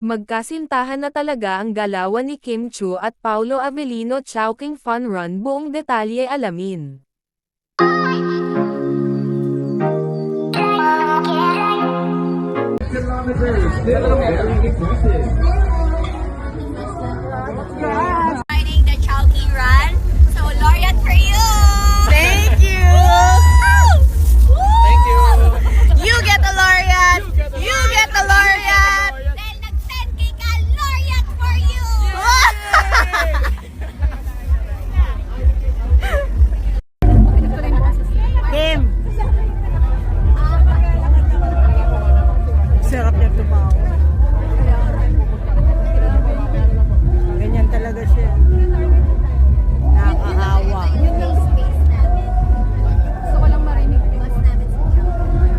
Magkasintahan na talaga ang galawan ni Kim Chiu at Paolo Avellino Chowking Fun Run. Buong detalye alamin. Riding the Chowking Run. So, laureate for you! Thank you! Thank you! You get a laureate! You get a laureate! Dahil nag-10K ka, laureate for you! Kim! Sarap niya tumawa. Ganyan talaga siya. Nakakahawa. Yun yung space namin. Gusto ko lang marinig yung bus namin sa Chowking.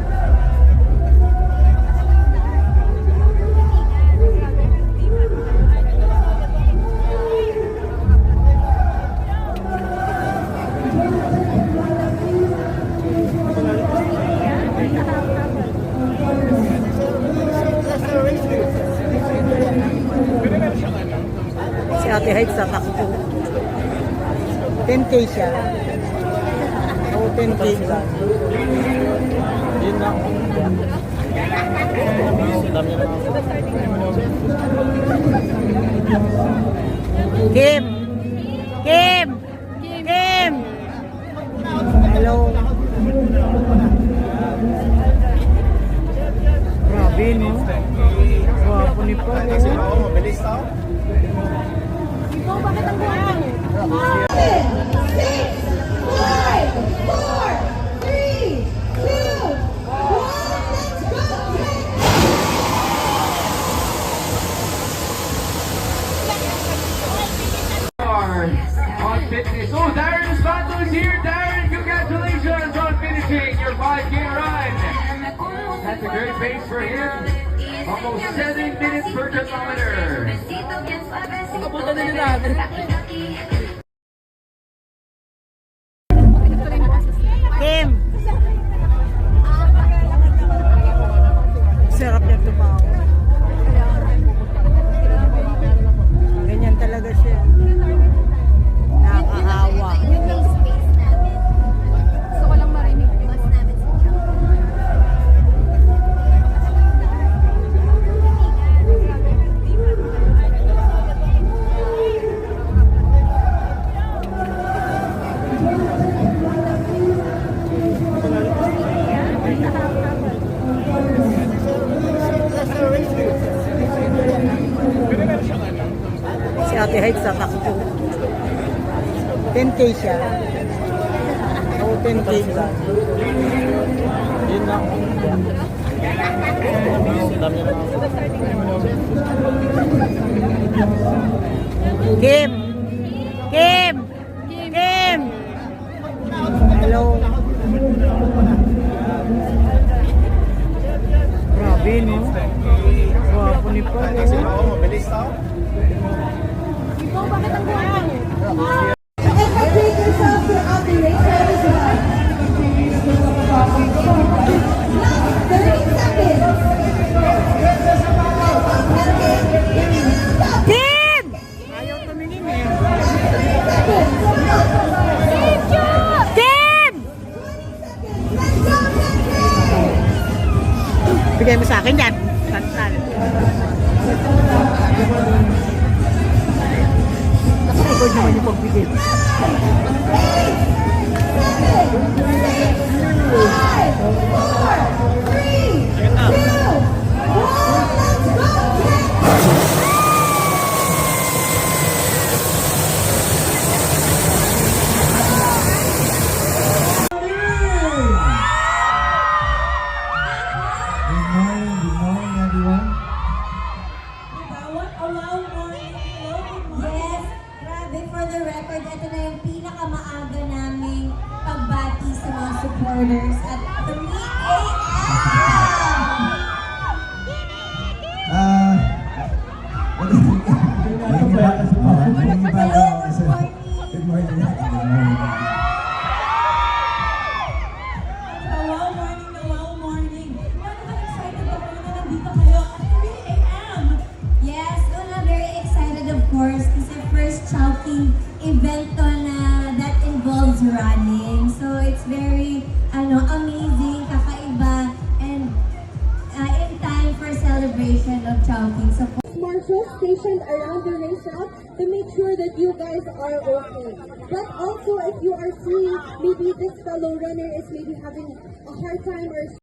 Si Ate Heights sa takbo. 10K siya. Oo, 10K ba? Yun lang. Kim! Kim! Kim! Hello! Grabe, no? Gwapo ni Paul. On fitness. Oh, Darren Espanto is here. Darren, congratulations on finishing your 5K run. That's a great pace for him. Almost 7 minutes per kilometer. Kim! Sarap niya tumawa. Ganyan talaga siya. Nakakahawa. Yun yung space namin. Gusto ko lang marinig yung bus namin sa Chowking. Si Ate Heights sa takbo. 10K siya. Oo, 10K ba? Yun lang. Kim! Kim! Kim! Hello! Grabe, no? Gwapo ni Paul. Kim! Ayaw tumingin eh. Kim! Bigay mo sa akin yan. Tantan. Ikaw naman yung pagbigay. Yes, grabe, for the record, ito na yung pinakamaaga naming pagbati sa mga supporters at 3 Good morning. Wow, morning. Excited ako na nandito kayo at 3 a.m. event to na that involves running. So it's very amazing, kakaiba, and in time for celebration of Chowking. So marshals stationed around the racetrack to make sure that you guys are okay. But also, if you are seeing maybe this fellow runner is maybe having a hard time or